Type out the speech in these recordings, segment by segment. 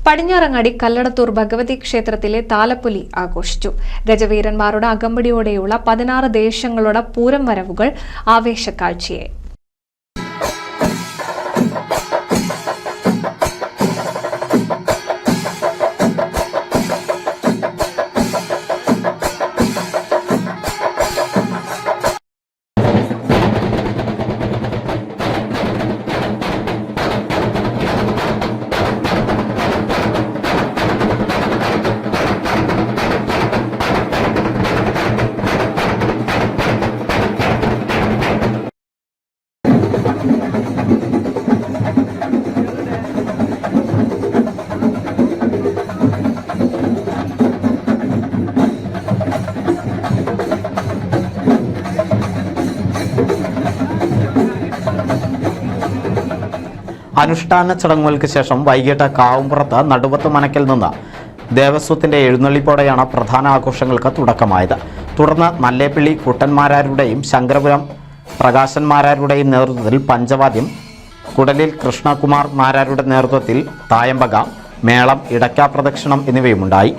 പടിഞ്ഞാറങ്ങാടി കല്ലടത്തൂർ ഭഗവതി ക്ഷേത്രത്തിലെ താലപ്പൊലി ആഘോഷിച്ചു. ഗജവീരന്മാരുടെ അകമ്പടിയോടെയുള്ള 16 ദേശങ്ങളുടെ പൂരം വരവുകൾ ആവേശക്കാഴ്ചയായി. അനുഷ്ഠാന ചടങ്ങുകൾക്ക് ശേഷം വൈകിട്ട് കാവുംപുറത്ത് നടുവത്ത് മനക്കിൽ നിന്ന് ദേവസ്വത്തിന്റെ എഴുന്നള്ളിപ്പോടെയാണ് പ്രധാന ആഘോഷങ്ങൾക്ക് തുടക്കമായത്. തുടർന്ന് നല്ലേപ്പിള്ളി കുട്ടന്മാരാരുടെയും ശങ്കരപുരം പ്രകാശന്മാരാരുടെയും നേതൃത്വത്തിൽ പഞ്ചവാദ്യം, കുടലിൽ കൃഷ്ണകുമാർ മാരാരുടെ നേതൃത്വത്തിൽ തായമ്പക, മേളം, ഇടയ്ക്കാ പ്രദക്ഷിണം എന്നിവയുമുണ്ടായി.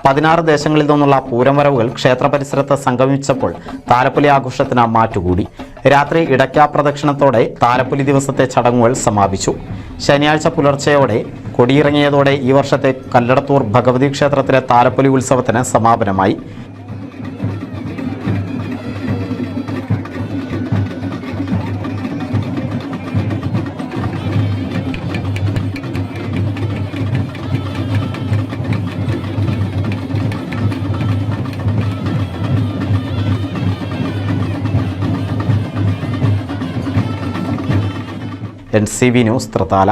പതിനാറ് ദേശങ്ങളിൽ നിന്നുള്ള പൂരം വരവുകൾ ക്ഷേത്ര പരിസരത്ത് സംഗമിച്ചപ്പോൾ താലപ്പൊലി ആഘോഷത്തിന് മാറ്റുകൂടി. രാത്രി ഇടയ്ക്കാ പ്രദക്ഷിണത്തോടെ താലപ്പൊലി ദിവസത്തെ ചടങ്ങുകൾ സമാപിച്ചു. ശനിയാഴ്ച പുലർച്ചെയോടെ കൊടിയിറങ്ങിയതോടെ ഈ വർഷത്തെ കല്ലടത്തൂർ ഭഗവതി ക്ഷേത്രത്തിലെ താലപ്പൊലി ഉത്സവത്തിന് സമാപനമായി. NCV news, Thrithala.